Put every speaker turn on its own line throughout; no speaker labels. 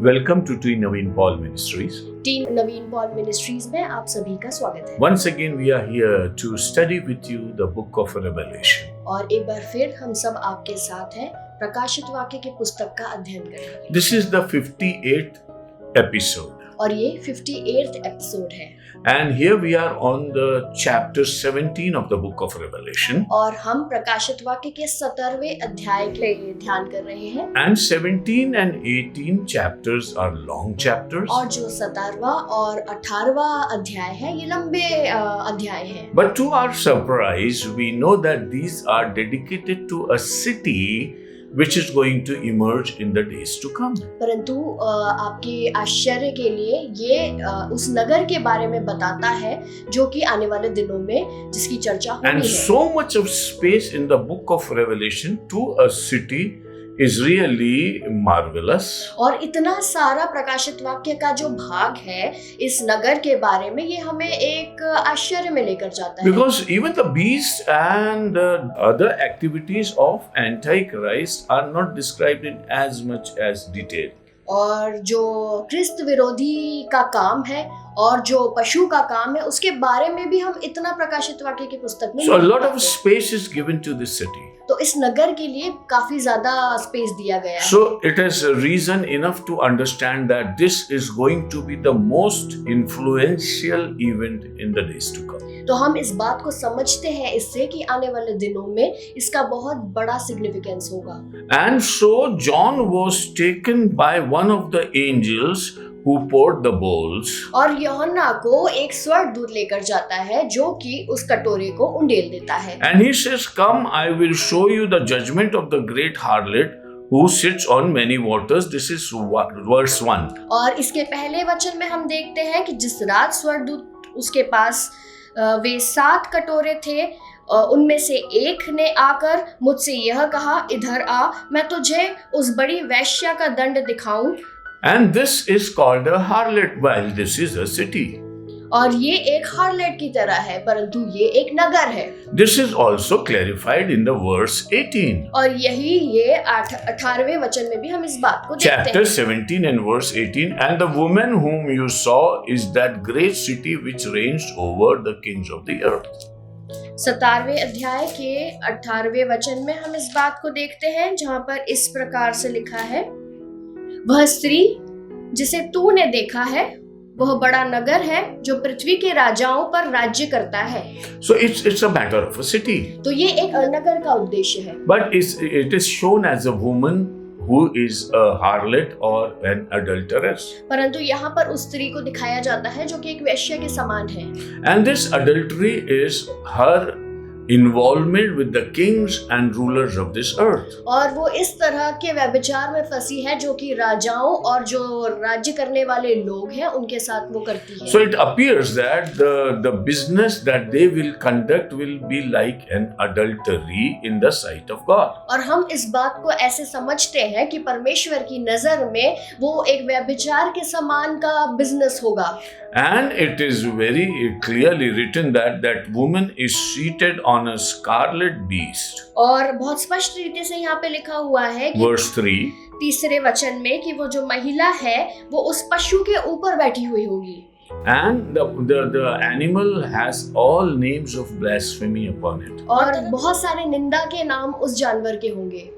Welcome to Teen Naveen Paul Ministries.
Team Naveen Paul ministries में आप सभी का स्वागत है।
Once again, we are here to study with you the book of Revelation.
और एक बार फिर हम सब आपके साथ हैं प्रकाशित वाक्य की पुस्तक का अध्ययन करेंगे।
This is the 58th episode.
और ये 58th एपिसोड है।
And here we are on the chapter 17 of the book of Revelation.
और हम प्रकाशित वाक्य के 17वें अध्याय के लिए ध्यान कर रहे हैं।
And 17 and 18 chapters are long chapters.
और जो 17वां और 18वां अध्याय है ये लंबे अध्याय हैं।
But to our surprise, we know that these are dedicated to a city which is going to emerge in the days to come.
परंतु आपके आश्चर्य के लिए ये उस नगर के बारे में बताता है जो कि आने वाले दिनों में जिसकी चर्चा होनी है।
And so much of space in the book of Revelation to a city is really marvelous.
और इतना सारा प्रकाशित वाक्य का जो भाग है इस नगर के बारे में ये हमें एक आश्चर्य में लेकर जाता है।
Because even the beast and other activities of Antichrist are not described in as much as detail.
और जो क्रिस्त विरोधी का काम है और जो पशु का काम है उसके बारे में भी हम इतना प्रकाशित वाक्य की पुस्तक में
So a lot of space is given to this city.
तो इस नगर के लिए काफी ज्यादा स्पेस दिया गया है।
So it is reason enough to understand that this is going to be the most influential event in the days to come.
तो हम इस बात को समझते हैं इससे कि आने वाले दिनों में इसका बहुत बड़ा सिग्निफिकेंस होगा।
And so John was taken by one of the angels who poured the bowls.
और यूहन्ना को एक स्वर्गदूत लेकर जाता है जो कि उस कटोरे को उंडेल देता है।
And he says, "Come, I will show you the judgment of the great harlot who sits on many waters." This is verse 1.
और इसके पहले वचन में हम देखते हैं कि जिस रात स्वर्गदूत उसके पास वे 7 कटोरे थे उनमें से एक ने आकर मुझसे यह कहा, इधर आ, मैं तुझे उस बड़ी वेश्या का दंड दिखाऊं।
And this is called a harlot, while this is a city.
और ये एक हार्लेट की तरह है परंतु ये एक नगर है।
This is also clarified in the verse 18.
और यही ये 18वें वचन में भी हम इस बात को देखते
Chapter
हैं।
17 and verse 18. And the woman whom you saw is that great city which reigns over the kings of the earth.
17वें अध्याय के 18वें वचन में हम इस बात को देखते हैं जहाँ पर इस प्रकार से लिखा है, वह स्त्री जिसे तूने देखा है वह बड़ा नगर है जो पृथ्वी के राजाओं पर राज्य करता है।
So it's a matter of a city.
तो ये एक नगर का उद्देश्य है।
But it is shown as a woman who is a harlot or an adulteress.
परंतु यहाँ पर उस स्त्री को दिखाया जाता है जो कि एक वेश्या के समान है।
And this adultery is her involvement with the kings and rulers of this earth.
और वो इस तरह के व्यभिचार में फंसी है जो कि राजाओं और जो राज्य करने वाले लोग हैं उनके साथ वो करती है।
So it appears that the business that they will conduct will be like an adultery in the sight of God.
और हम इस बात को ऐसे समझते हैं कि परमेश्वर की नजर में वो एक व्यभिचार के समान का बिजनेस होगा।
And it is very clearly written that woman is seated on a scarlet beast.
और बहुत स्पष्ट रीति से यहाँ पे लिखा हुआ है कि
Verse 3.
तीसरे वचन में कि वो जो महिला है वो उस पशु के ऊपर बैठी हुई होगी।
And the animal has all names of blasphemy upon it.
और बहुत सारे निंदा के नाम उस जानवर के होंगे।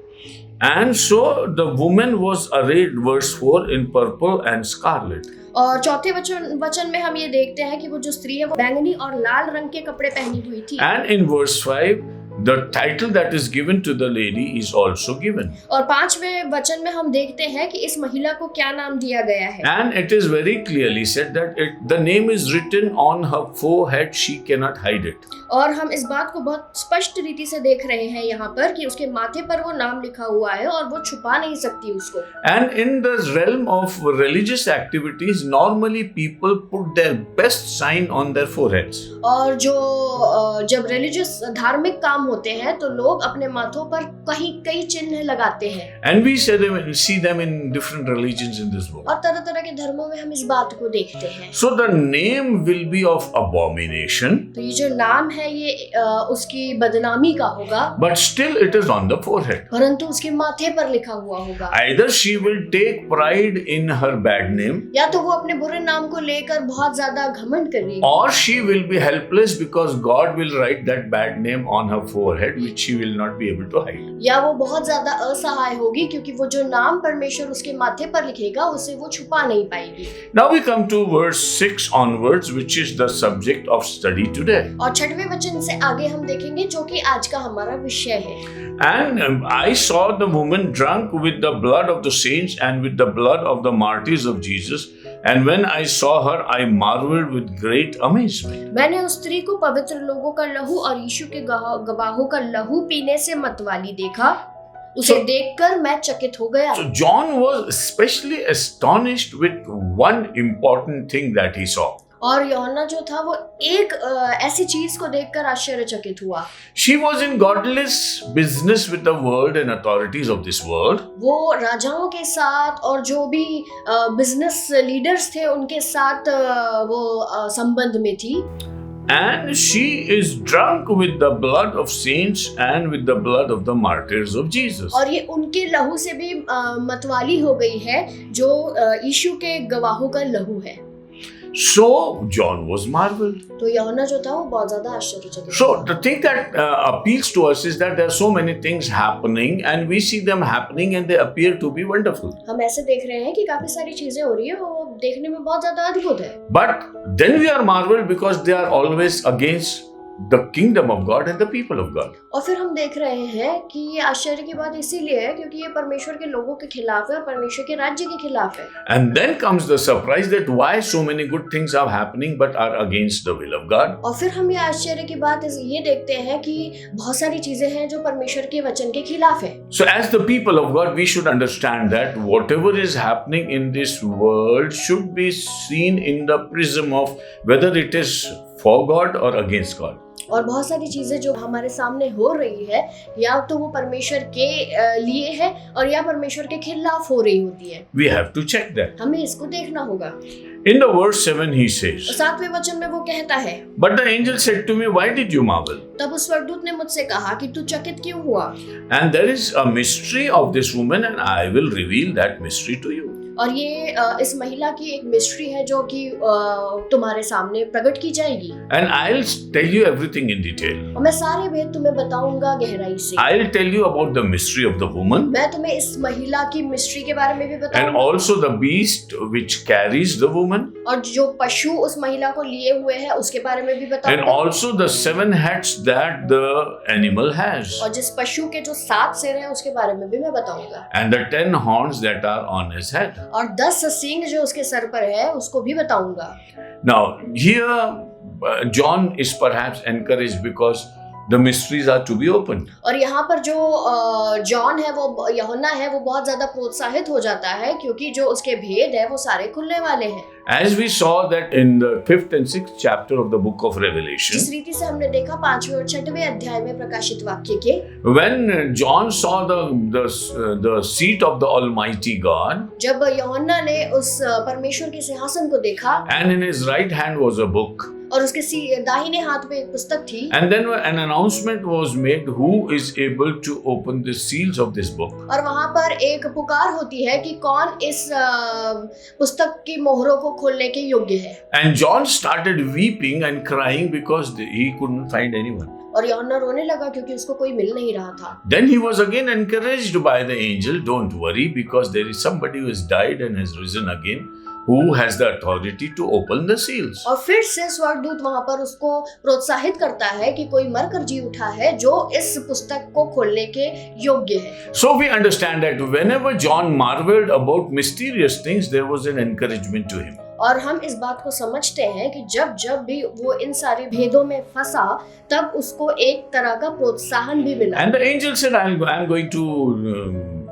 And so the woman was arrayed, verse 4, in purple and scarlet.
और चौथे वचन में हम ये देखते हैं कि वो जो स्त्री है वो बैंगनी और लाल रंग के कपड़े पहनी हुई थी।
And in verse 5, the title that is given to the lady is also given.
और 5वें वचन में हम देखते हैं कि इस महिला को क्या नाम दिया गया है।
And it is very clearly said that the name is written on her forehead, she cannot hide it.
और हम इस बात को बहुत स्पष्ट रीति से देख रहे हैं यहाँ पर कि उसके माथे पर वो नाम लिखा हुआ है और वो छुपा नहीं सकती उसको।
And in the realm of religious activities, normally people put their best sign on their foreheads.
और जो जब रिलीजियस धार्मिक काम होते हैं तो लोग अपने माथों पर कई चिन्ह लगाते हैं।
And we see them in different religions in this world.
और तरह तरह के धर्मों में हम इस बात को देखते हैं।
So the name will be of abomination.
तो ये जो नाम है ये उसकी बदनामी का होगा,
But still it is on the forehead.
परंतु उसके माथे पर लिखा हुआ होगा।
Either she will take pride in her bad name,
या तो वो अपने बुरे नाम को लेकर बहुत ज्यादा घमंड करेगी,
or she will be helpless because God will write that bad name on her forehead, which she will not be able to hide.
या वो बहुत ज्यादा असहाय होगी क्योंकि वो जो नाम परमेश्वर उसके माथे पर लिखेगा उसे वो छुपा नहीं पाएगी।
Now we come to verse 6 onwards, which is the subject of study today.
और 6वें वचन से आगे हम देखेंगे जो कि आज का हमारा विषय है।
And I saw the woman drunk with the blood of the saints and with the blood of the martyrs of Jesus. And when I saw her, I marveled with great amazement.
मैंने उस स्त्री को पवित्र लोगों का लहू और यीशु के गवाहों का लहू पीने से मतवाली देखा। उसे देखकर मैं चकित हो गया।
So John was especially astonished with one important thing that he saw.
और यूहन्ना जो था वो एक ऐसी चीज को देखकर आश्चर्यचकित हुआ।
She was in godless business with the world and authorities of this world.
वो राजाओं के साथ और जो भी बिजनेस लीडर्स थे उनके साथ वो संबंध में थी।
And she is drunk with the blood of saints and with the blood of the martyrs of Jesus.
और ये उनके लहू से भी मतवाली हो गई है जो यीशु के गवाहों का लहू है।
So John was marveled.
तो यूहन्ना जो था वो बहुत ज्यादा आश्चर्यचकित।
So the thing that appeals to us is that there are so many things happening and we see them happening and they appear to be wonderful.
हम ऐसे देख रहे हैं कि काफी सारी चीजें हो रही है वो देखने में बहुत ज्यादा अद्भुत है।
But then we are marveled because they are always against the kingdom of God and the people of God.
और फिर हम देख रहे हैं कि ये आश्चर्य की बात इसीलिए है क्योंकि ये परमेश्वर के लोगों के खिलाफ है और परमेश्वर के राज्य के खिलाफ है।
And then comes the surprise that why so many good things are happening but are against the will of God.
और फिर हम ये आश्चर्य की बात ये देखते हैं कि बहुत सारी चीजें हैं जो परमेश्वर के वचन के खिलाफ है।
So as the people of God, we should understand that whatever is happening in this world should be seen in the prism of whether it is for God or against God.
और बहुत सारी चीजें जो हमारे सामने हो रही है या तो वो परमेश्वर के लिए है और या परमेश्वर के खिलाफ हो रही होती है।
We have to check that.
हमें इसको देखना होगा।
In the verse 7 he says,
7वें वचन में वो कहता है,
But the angel said to me, Why did you marvel?
तब उस स्वर्गदूत ने मुझसे कहा कि तू चकित क्यों हुआ?
And there is a mystery of this woman and I will reveal that mystery to you.
और ये इस महिला की एक मिस्ट्री है जो कि तुम्हारे सामने प्रकट की जाएगी।
And I'll tell you everything in detail.
और मैं सारे भेद तुम्हें बताऊंगा गहराई से।
I'll tell you about the mystery of the woman.
मैं तुम्हें इस महिला की मिस्ट्री के बारे में भी
And
बताऊंगा।
also the beast which carries the woman.
और जो पशु उस महिला को लिए हुए है उसके बारे में भी
And
बताऊंगा।
also the 7 heads that the animal has.
और जिस पशु के जो 7 सिर है उसके बारे में भी मैं बताऊंगा।
And the 10 horns that are on his head.
और 10 सींग जो उसके सर पर है उसको भी बताऊंगा।
Now here John is perhaps encouraged because the mysteries are to be opened.
और यहाँ पर जो जॉन है वो यूहन्ना है वो बहुत ज्यादा प्रोत्साहित हो जाता है क्योंकि जो उसके भेद है वो सारे खुलने वाले हैं।
As we saw that in the 5th and 6th chapter of the book of Revelation,
जिस रीति से हमने देखा 5वें और 6वें अध्याय में प्रकाशित वाक्य के,
when John saw the seat of the Almighty God,
जब यूहन्ना ने उस परमेश्वर के सिंहासन को देखा
and in his right hand was a book,
और उसके दाहिने हाथ में एक पुस्तक थी,
and then an announcement was made who is able to open the seals of this book.
और वहां पर एक पुकार होती है कि कौन इस पुस्तक की मोहरों को खोलने के योग्य है।
And John started weeping and crying because he couldn't find anyone.
और यूहन्ना रोने लगा क्योंकि उसको कोई मिल नहीं रहा था।
Then he was again encouraged by the angel, don't worry because there is somebody who has died and has risen again, who has the authority to open the seals.
और फिर से स्वर्गदूत वहां पर उसको प्रोत्साहित करता है कि कोई मरकर जी उठा है जो इस पुस्तक को खोलने के योग्य है।
So we understand that whenever John marveled about mysterious things, there was an encouragement to him.
और हम इस बात को समझते हैं कि जब भी वो इन सारे भेदों में फंसा तब उसको एक तरह का प्रोत्साहन भी मिला।
And the angel said, I'm going to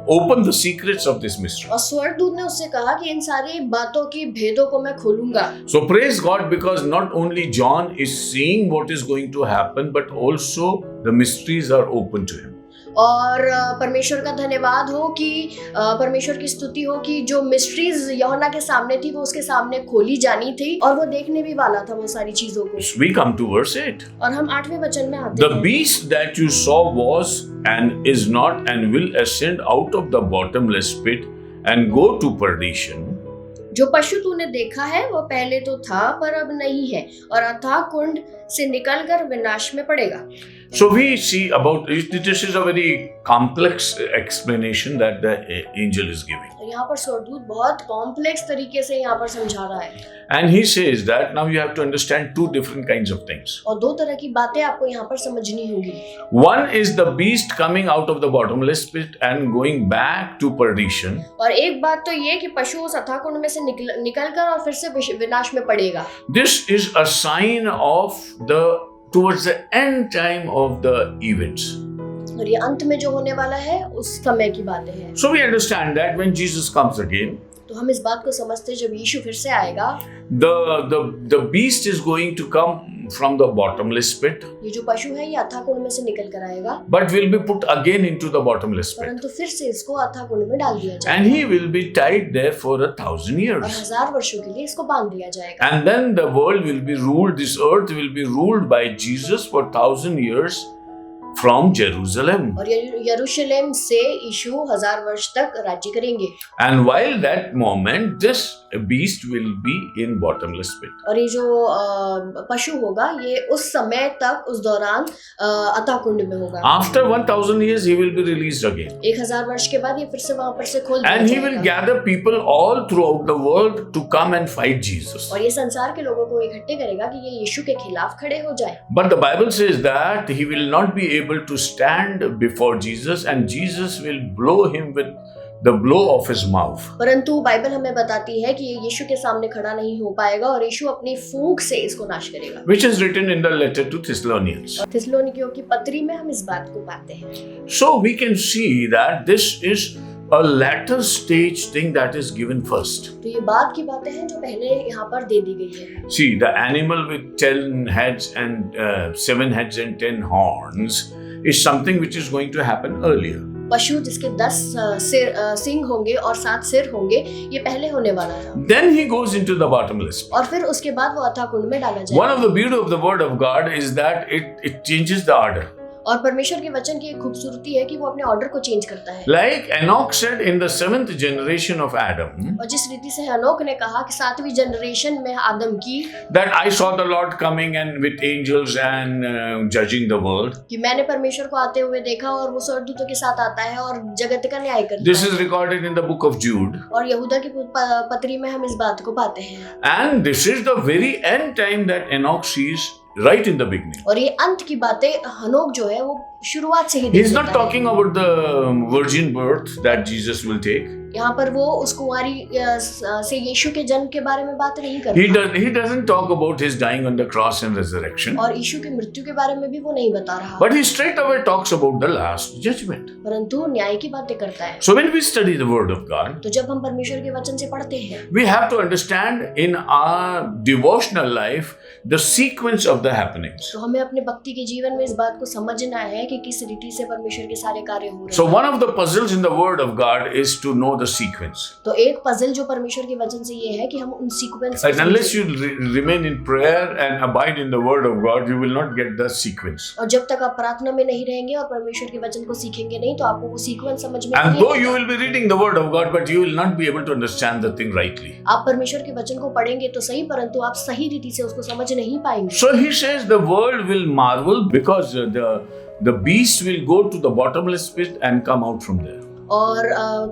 open the secrets of this mystery.
और स्वर्गदूत ने उससे कहा कि इन सारी बातों की भेदों को मैं खोलूंगा।
So praise God, because not only John is seeing what is going to happen, but also the mysteries are open to him.
और परमेश्वर का धन्यवाद हो कि परमेश्वर की स्तुति हो कि जो मिस्ट्रीज यूहन्ना के सामने थी वो उसके सामने खोली जानी थी और वो देखने भी वाला था वो सारी चीजों को।
We come to verse 8.
और हम 8वें वचन में आते
The
हैं।
beast that you saw was and is not and will ascend out of the bottomless pit and go to perdition.
जो पशु तूने देखा है वो पहले तो था पर अब नहीं है और अथाह कुंड से निकलकर विनाश में पड़ेगा।
So we see about this is a very complex explanation that the angel is giving.
यहाँ पर स्वर्गदूत बहुत कॉम्प्लेक्स तरीके से यहाँ पर समझा रहा है।
And he says that now you have to understand two different kinds of things.
और दो तरह की बातें आपको यहाँ पर समझनी होंगी।
One is the beast coming out of the bottomless pit and going back to perdition.
और एक बात तो ये कि पशु उस अथाह कुंड में से निकलकर और फिर से विनाश में पड़ेगा।
This is a sign of the towards the end time of the events.
और ये अंत में जो होने वाला है उस समय की बातें हैं।
So we understand that when Jesus comes again,
तो हम इस बात को समझते हैं जब यीशु फिर से आएगा,
the beast is going to come from the bottomless pit,
ये जो पशु है ये अथाह कुंड में से निकल कर आएगा,
but will be put again into the bottomless pit,
परंतु फिर से इसको अथाह कुंड में डाल दिया जाएगा
and he will be tied there for 1,000
और
years.
1000 वर्षों के लिए इसको बांध दिया जाएगा।
And then the world will be ruled, this earth will be ruled by Jesus for 1,000 years from Jerusalem.
और यरूशलेम से यीशु 1000 वर्ष तक राज्य करेंगे।
And while that moment, this beast will be in bottomless pit.
और ये जो पशु होगा ये उस समय तक उस दौरान अथाह कुंड में होगा।
After 1,000 years, he will be released again.
1000 वर्ष के बाद ये फिर से वहां पर से खोल दिया
And he will
जाएगा।
gather people all throughout the world to come and fight Jesus.
और ये संसार के लोगों को इकट्ठे करेगा कि ये यीशु के खिलाफ खड़े हो जाए।
But the Bible says that he will not be able to stand before Jesus, and Jesus will blow him with the blow of his mouth.
परंतु बाइबल हमें बताती है कि ये यीशु के सामने खड़ा नहीं हो पाएगा और यीशु अपनी फूंक से इसको नाश करेगा।
Which is written in the letter to Thessalonians.
और थिस्सलुनीकियों की पत्री में हम इस बात को पाते हैं।
So we can see that this is a latter stage thing that is given first.
तो ये बाद की बातें हैं जो पहले यहाँ पर दे दी गई है।
See, the animal with 10 heads and 7 heads and 10 horns is something which is going to happen earlier.
पशु जिसके 10 सिंग होंगे और 7 सिर होंगे ये पहले होने वाला था।
Then he goes into the bottomless pit.
और फिर उसके बाद वो अथाह कुंड में डाला
One
जाएगा।
of the beauty of the word of God is that it changes the order.
और परमेश्वर के वचन की एक खूबसूरती है कि वो अपने ऑर्डर को चेंज करता है।
Like Enoch said in the 7th generation of Adam,
और जिस रीति से हनोक ने कहा कि 7वीं जनरेशन में आदम की
that I saw the Lord coming and with angels and judging the world.
कि मैंने परमेश्वर को आते हुए देखा और वो स्वर्गदूतों के साथ आता है और जगत का न्याय करता
This
है।
is recorded in the book of Jude.
और यहूदा की पत्री में हम इस बात को पाते हैं।
And this is the very end time that Enoch sees right in the beginning.
और ये अंत की बातें हनोक जो है वो शुरुआत से ही
He is
देख
not
लेता है।
talking about the virgin birth that Jesus will take.
यहाँ पर वो उस कुंवारी से यीशु के जन्म के बारे में बात नहीं
He
करता
doesn't talk about his dying on the cross and resurrection.
और यीशु की मृत्यु के बारे में भी वो नहीं बता रहा,
But he straight away talks about the last judgment.
परंतु न्याय की बातें करता है।
So when we study the word of God,
तो जब हम परमेश्वर के वचन से पढ़ते हैं
we have to understand in our devotional life the sequence of the happenings.
तो हमें अपने भक्ति के जीवन में इस बात को समझना है कि किस रीति से परमेश्वर के सारे कार्य हो रहे
So
हैं।
one of the puzzles in the word of God is to know the sequence.
तो एक पजल जो परमेश्वर के वचन से ये है कि हम उन sequence
And unless you remain in prayer and abide in the word of God, you will not get the sequence.
और जब तक आप प्रार्थना में नहीं रहेंगे और परमेश्वर के वचन को सीखेंगे नहीं तो आपको वो सीक्वेंस समझ में
And
नहीं
though you
आएगा।
will be reading the word of God, but you will not be able to understand the thing rightly.
आप परमेश्वर के वचन को पढ़ेंगे तो सही, परंतु आप सही रीति से उसको समझ नहीं पाएंगे।
So he says the world will marvel because the beast will go to the bottomless pit and come out from there.
और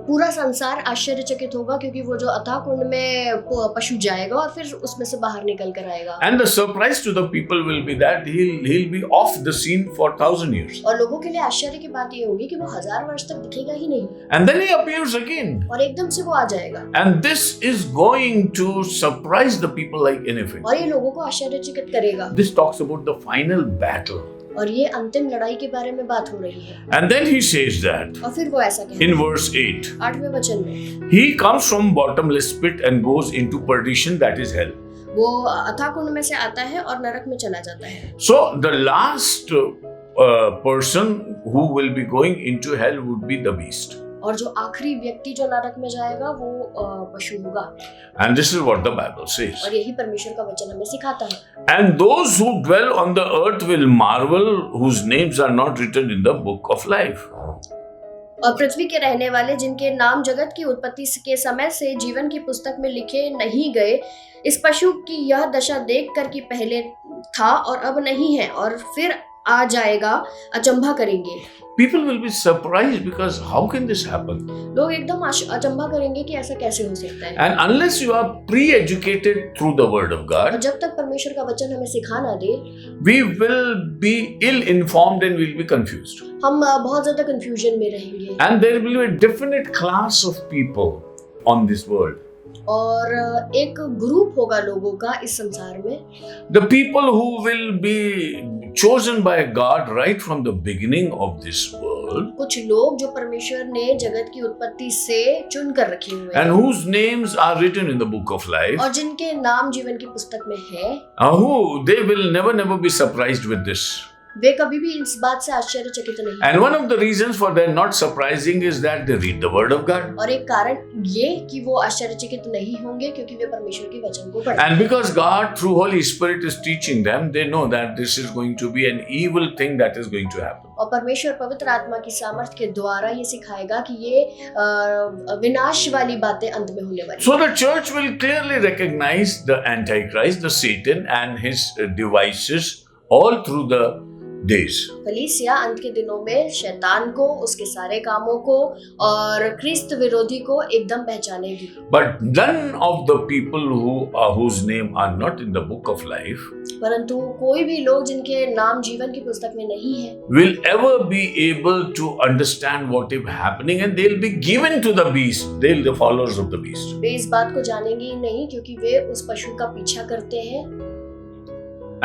पूरा संसार आश्चर्यचकित होगा क्योंकि वो जो अथाह कुंड में पशु जाएगा और फिर उसमें से बाहर निकल कर आएगा।
And the surprise to the people will be that he'll be off the scene for 1,000 years.
और लोगों के लिए आश्चर्य की बात ये होगी कि वो 1000 वर्ष तक दिखेगा ही नहीं
And then he appears again.
और एकदम से वो आ जाएगा।
And this is going to surprise the people like anything.
और ये लोगों को आश्चर्यचकित करेगा।
This talks about the final battle.
और ये अंतिम लड़ाई के बारे में बात हो रही है।
And then he says that
और फिर वो ऐसा कहता
in
है
verse 8,
8वें वचन में,
he comes from bottomless pit and goes into perdition, that is hell.
वो अथाह कुंड में से आता है और नरक में चला जाता है।
So the last person who will be going into hell would be the beast.
और जो आखिरी व्यक्ति जो नरक में जाएगा वो पशु होगा।
And this is what the Bible says.
और यही परमेश्वर का वचन हमें सिखाता है।
And those who dwell on the earth will marvel, whose names are not written in the book of life.
और पृथ्वी के रहने वाले जिनके नाम जगत की उत्पत्ति के समय से जीवन की पुस्तक में लिखे नहीं गए, इस पशु की यह दशा देख कर कि पहले था और अब नहीं है और फिर आ जाएगा, अचंभा करेंगे।
People will be surprised because how can this happen?
लोग एकदम अचंभा करेंगे कि ऐसा कैसे हो सकता है।
And unless you are pre-educated through the word of
और
God,
जब तक परमेश्वर का वचन हमें सिखा ना दे,
we will be ill-informed and we'll be confused.
हम बहुत ज्यादा कंफ्यूजन में रहेंगे।
And there will be a definite class of people on this world.
और एक ग्रुप होगा लोगों का इस संसार में,
The people who will be chosen by God right from the beginning of this world,
कुछ लोग जो परमेश्वर ने जगत की उत्पत्ति से चुन कर रखे हुए
and
हैं
whose names are written in the book of life,
और जिनके नाम जीवन की पुस्तक में है,
who they will never be surprised with this.
वे कभी भी इस बात से आश्चर्यचकित नहीं।
And one of the reasons for their not surprising is that they read the word of God.
और एक कारण ये कि वो आश्चर्यचकित नहीं होंगे क्योंकि वे परमेश्वर के वचन को पढ़ते हैं।
And because God through Holy Spirit is teaching them, they know that this is going to be an evil thing that is going to happen.
और परमेश्वर पवित्र आत्मा की सामर्थ्य के द्वारा ये सिखाएगा कि ये विनाश वाली बातें अंत में होने वाली।
So the church will clearly recognize the Antichrist, the Satan and his devices all through the days.
कलीसिया अंत के दिनों में शैतान को, उसके सारे कामों को और क्रिस्त विरोधी को एकदम पहचानेगी।
But none of the people whose name are not in the book of life
परंतु कोई भी लोग जिनके नाम जीवन की पुस्तक में नहीं है
will ever be able to understand what is happening, and they'll be given to the beast. They'll the followers of the beast.
वे इस बात को जानेंगे ही नहीं क्योंकि वे उस पशु का पीछा करते हैं।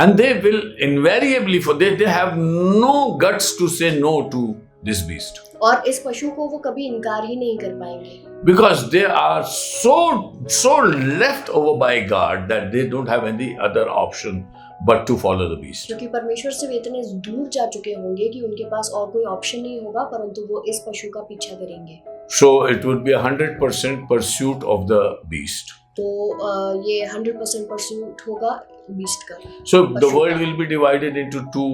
And they will invariably, for they have no guts to say no to this beast.
और इस पशु को वो कभी इनकार ही नहीं कर पाएंगे
Because they are so left over by God that they don't have any other option but to follow the beast.
क्योंकि परमेश्वर से वे इतने दूर जा चुके होंगे कि उनके पास और कोई ऑप्शन नहीं होगा परंतु वो इस पशु का पीछा करेंगे।
So it would be 100% pursuit of the beast.
तो ये 100% परस्यूट होगा बीस्ट का।
So the world will be divided into two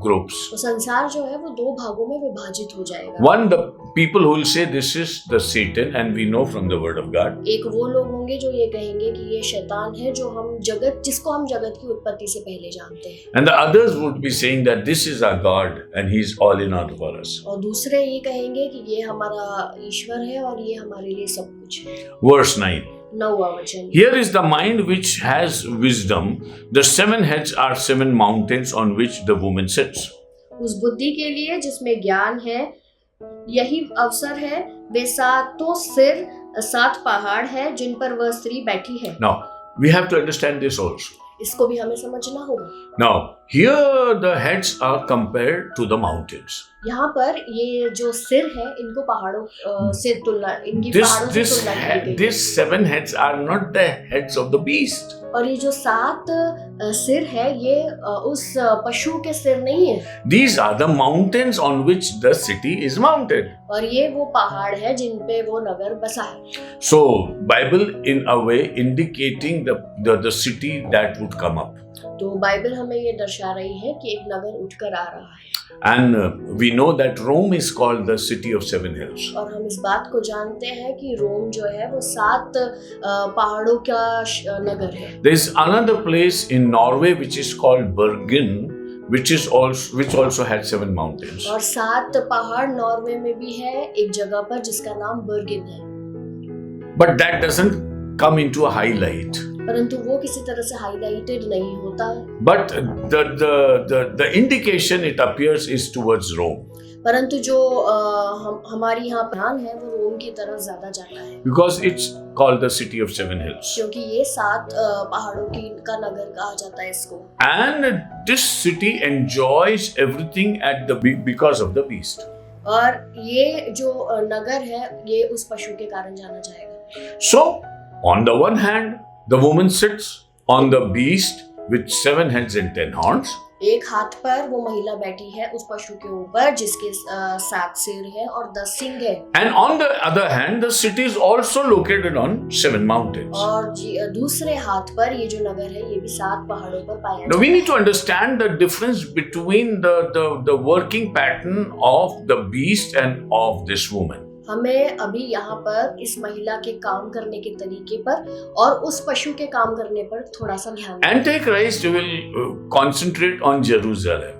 groups.
तो संसार जो है वो दो भागों में विभाजित हो जाएगा।
One, the people who will say this is the Satan, and we know from the word of God.
एक वो लोग होंगे जो ये कहेंगे कि ये शैतान है जिसको हम जगत की उत्पत्ति से पहले जानते हैं।
And the others would be saying that this is our God and He is all in all for us.
और दूसरे ये कहेंगे कि ये हमारा ईश्वर है और ये हमारे लिए सब कुछ है।
Verse 9.
9वां वचन।
Here is the mind which has wisdom. The 7 heads are 7 mountains on which the woman sits.
उस बुद्धि के लिए जिसमें ज्ञान है, यही अवसर है, वे 7 सिर 7 पहाड़ है जिन पर वह स्त्री बैठी है।
Now, we have to understand this also.
इसको भी हमें समझना होगा।
Now, here the heads are compared to the mountains.
यहाँ पर ये जो सिर है इनको पहाड़ों से तुलना, इनकी पहाड़ों से तुलना की गई है।
These 7 heads are not the heads of the beast.
और ये जो 7 सिर है ये उस पशु के सिर नहीं है।
These are the mountains on which the city is mounted.
और ये वो पहाड़ है जिन पे वो नगर बसा है।
So, Bible in a way indicating the city that would come up.
तो बाइबल हमें ये दर्शा रही है कि एक नगर उठकर आ रहा है।
And we know that Rome is called the city of 7 hills.
और हम इस बात को जानते हैं कि रोम जो है वो 7 पहाड़ों का नगर है।
There is another place in Norway which is called Bergen, which also had 7 mountains.
और 7 पहाड़ नॉर्वे में भी है एक जगह पर जिसका नाम बर्गिन है।
But that doesn't come into a highlight.
परंतु वो किसी तरह से हाईलाइटेड नहीं होता है।
But the indication it appears is towards Rome.
परंतु जो हमारी यहाँ ध्यान है वो रोम की तरफ ज्यादा जाता है,
because it's called the city of seven hills.
क्योंकि ये 7 पहाड़ों का नगर कहा जाता है इसको।
And this city enjoys everything because of the beast.
और ये जो नगर है ये उस पशु के कारण जाना जाएगा।
So, on the one hand, the woman sits on the beast with 7 heads and 10 horns.
एक हाथ पर वो महिला बैठी है उस पशु के ऊपर जिसके 7 सिर है और 10 सींग है।
And on the other hand, the city is also located on 7 mountains.
और दूसरे हाथ पर ये जो नगर है ये भी 7 पहाड़ों पर पाया जाता है।
Now we need to understand the difference between the working pattern of the beast and of this woman.
हमें अभी यहाँ पर इस महिला के काम करने के तरीके पर और उस पशु के काम करने पर थोड़ा सा ध्यान दें।
Antichrist will concentrate on Jerusalem.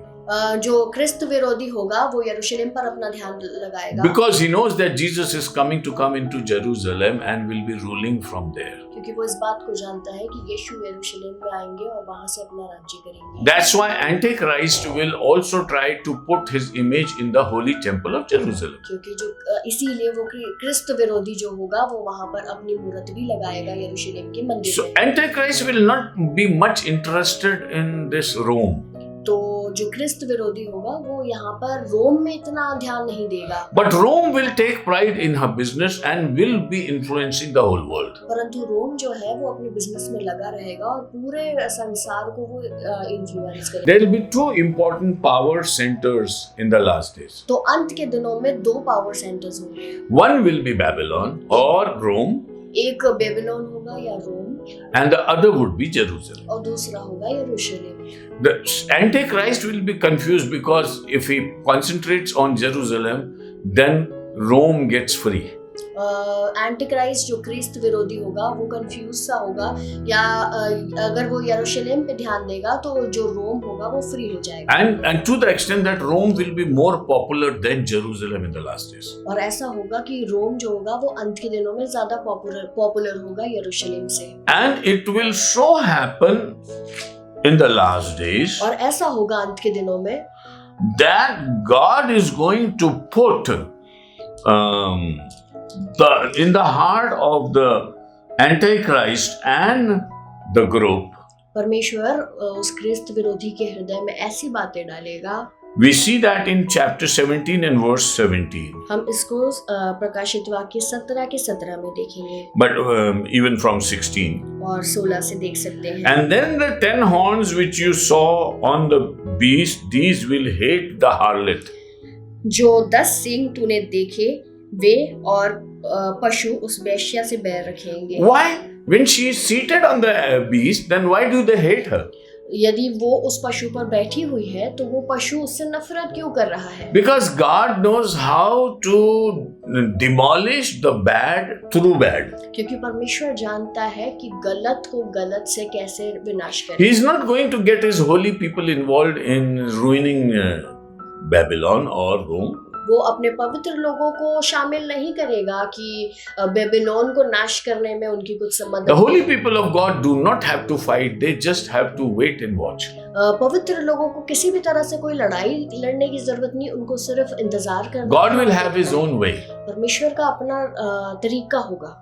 जो क्रिस्त विरोधी होगा वो यरूशलेम पर अपना ध्यान लगाएगा,
Because he knows that Jesus is coming to come into Jerusalem and will be ruling from there.
क्योंकि वो इस बात को जानता है कि यीशु यरूशलेम में आएंगे और वहां से अपना राज्य करेंगे।
That's why Antichrist will also try to put his image in the holy temple of Jerusalem.
क्योंकि जो इसीलिए वो क्रिस्त विरोधी जो होगा वो वहां पर अपनी मूर्त भी लगाएगा यरूशलेम के मंदिर
So
में।
Antichrist will not be much interested in this Rome.
तो जो क्रिस्त विरोधी होगा वो यहाँ पर रोम में इतना ध्यान नहीं देगा,
But Rome will take pride in her business and will be influencing the whole world.
परंतु रोम जो है वो अपने बिजनेस में लगा रहेगा और पूरे संसार को वो इन्फ्लुएंस करेगा।
There will be 2 important power centers in the last days.
तो अंत के दिनों में 2 पावर सेंटर्स होंगे,
One will be Babylon or Rome,
एक बेबीलोन होगा या रोम
and the other would be Jerusalem.
और दूसरा होगा यरूशलेम।
The Antichrist will be confused because if he concentrates on Jerusalem, then Rome gets free.
Antichrist जो क्रिस्त विरोधी होगा वो कंफ्यूज सा होगा, या अगर वो यरूशलेम पे ध्यान देगा तो जो रोम होगा वो फ्री हो जाएगा।
And to the extent that Rome will be more popular than Jerusalem in the last days.
और ऐसा होगा कि रोम जो होगा वो अंत के दिनों में ज्यादा पॉपुलर होगा यरूशलेम से।
And it will so happen in the last days
और ऐसा होगा अंत के दिनों में
that God is going to put in the heart of the Antichrist and the group,
परमेश्वर उस क्रिस्त विरोधी के हृदय में ऐसी बातें डालेगा।
we see that in chapter 17 and verse 17.
हम इसको प्रकाशित वाक्य 17 के 17 में देखेंगे,
But even from 16.
और 16 से देख सकते हैं।
And then the 10 horns which you saw on the beast, these will hate the harlot.
जो 10 सींग तूने देखे वे और पशु उस वेश्या से बैर रखेंगे।
Why? When she is seated on the beast, then why do they hate her?
यदि वो उस पशु पर बैठी हुई है तो वो पशु उससे नफरत क्यों कर रहा है?
Because God knows how to demolish the bad through bad.
क्योंकि परमेश्वर जानता है कि गलत को गलत से कैसे विनाश करे।
He is not going to get his holy people involved in ruining Babylon or Rome.
वो अपने पवित्र लोगों को शामिल नहीं करेगा कि बेबीलोन को नाश करने में उनकी कुछ मदद।
The holy people of God do not have to fight, they just have to wait and watch.
पवित्र लोगों को किसी भी तरह से कोई लड़ाई लड़ने की जरूरत नहीं, उनको सिर्फ इंतजार करना।
God will have his own way.
परमेश्वर का अपना तरीका होगा।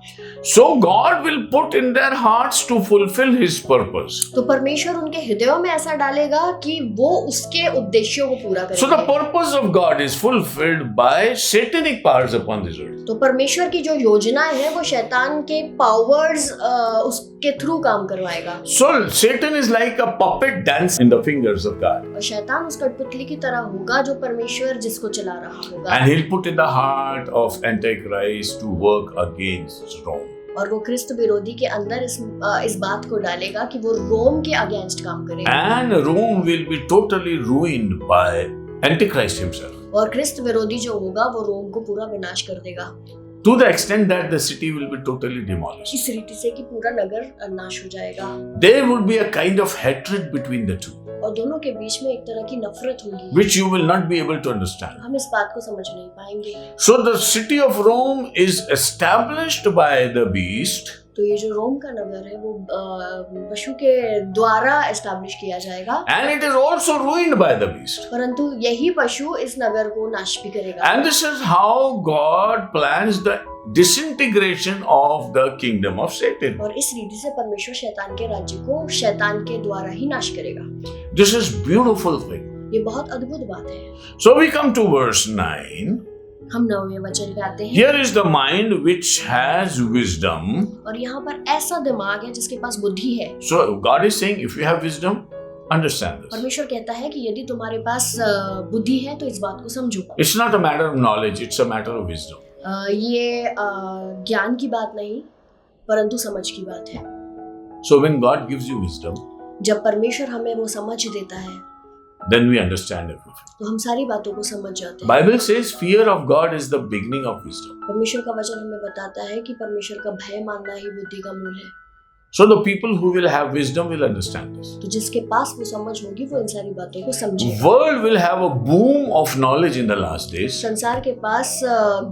So God will put in their hearts to fulfill his purpose.
तो परमेश्वर उनके हृदयों में ऐसा डालेगा कि वो उसके उद्देश्यों को पूरा करेंगे।
So the purpose of God is fulfilled by satanic powers upon this earth.
तो परमेश्वर की जो योजनाएं हैं वो शैतान के पावर्स उसके थ्रू काम करवाएगा।
So Satan is like a puppet dance in the fingers of God.
और शैतान उस कठपुतली की तरह होगा जो परमेश्वर जिसको चला रहा होगा।
And he'll put in the heart of Antichrist to work against Rome.
और वो क्रिस्त विरोधी के अंदर इस बात को डालेगा कि वो रोम के अगेंस्ट काम करेगा।
And Rome will be totally ruined by Antichrist himself.
और क्रिस्त विरोधी जो होगा वो रोम को पूरा विनाश कर देगा।
To the extent that the city will be totally demolished.
इस रीति से कि पूरा नगर नाश हो जाएगा।
There would be a kind of hatred between the two,
और दोनों के बीच में एक तरह की नफरत होगी,
which you will not be able to understand.
हम इस बात को समझ नहीं पाएंगे।
So the city of Rome is established by the beast.
तो ये जो रोम का नगर है वो पशु के द्वारा एस्टैब्लिश किया जाएगा,
and it is also ruined by the beast.
परंतु यही पशु इस नगर को नाश भी करेगा।
And this is how God plans the disintegration of the kingdom of Satan.
और इस रीति से परमेश्वर शैतान के राज्य को शैतान के द्वारा ही नाश करेगा।
This is beautiful thing.
ये बहुत अद्भुत बात है।
So we come to verse 9.
हम 9वें वचन पे आते हैं।
Here is the mind which has wisdom.
और यहाँ पर ऐसा दिमाग है जिसके पास बुद्धि है।
So God is saying, if you have wisdom, understand this.
परमेश्वर कहता है कि यदि तुम्हारे पास बुद्धि है तो इस बात को समझो।
It's not a matter of knowledge, it's a matter of wisdom.
ये ज्ञान की बात नहीं परंतु समझ की बात है।
So when God gives you wisdom,
जब परमेश्वर हमें वो समझ देता है
then we understand everything.
तो हम सारी बातों को समझ जाते हैं।
Bible says fear of God is the beginning of wisdom.
परमेश्वर का वचन हमें बताता है कि परमेश्वर का भय मानना ही बुद्धि का मूल है।
So the people who will have wisdom will understand this.
तो जिसके पास वो समझ होगी वो इन सारी बातों को समझेगा।
World will have a boom of knowledge in the last days,
संसार के पास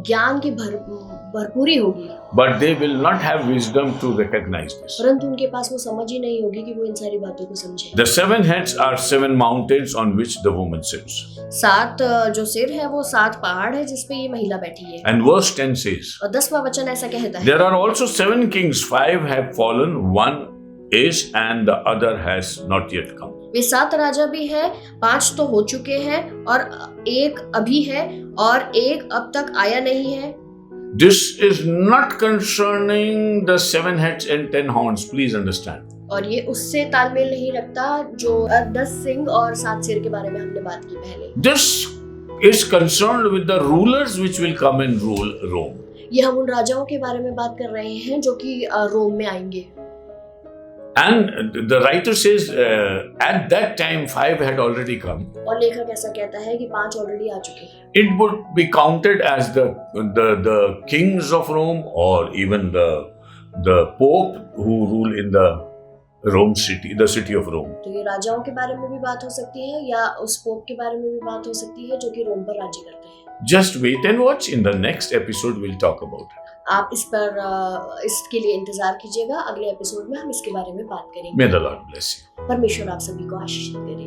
ज्ञान की भरपूरी होगी,
but they will not have wisdom to recognize this.
परंतु उनके पास वो समझ ही नहीं होगी कि वो इन सारी बातों को समझे।
The 7 heads are 7 mountains on which the woman sits.
7 जो सिर है वो 7 पहाड़ है जिसपे ये महिला बैठी है।
And verse 10 says,
और 10वां वचन ऐसा कहता है,
there are also 7 kings, 5 have fallen, 1 is and the other has not yet come.
वे 7 राजा भी है, 5 तो हो चुके हैं और एक अभी है और एक अब तक आया नहीं है।
This is not concerning the 7 heads and 10 horns, please understand.
और ये उससे तालमेल नहीं रखता जो 10 सिंह और 7 सिर के बारे में हमने बात की पहले।
This is concerned with the rulers which will come and rule Rome.
ये हम उन राजाओं के बारे में बात कर रहे हैं जो कि रोम में आएंगे।
And the writer says at that time 5 had already come.
और लेखक ऐसा कहता है कि 5 ऑलरेडी आ चुके हैं।
It would be counted as the kings of Rome or even the Pope who rule in the Rome city, the city of Rome.
तो ये राजाओं के बारे में भी बात हो सकती है या उस पोप के बारे में भी बात हो सकती है जो कि रोम पर राज्य करते हैं।
Just wait and watch. In the next episode we'll talk about it.
आप इस पर इसके लिए इंतजार कीजिएगा, अगले एपिसोड में हम इसके बारे में बात करेंगे।
May the Lord bless you.
परमेश्वर आप सभी को आशीषित करे।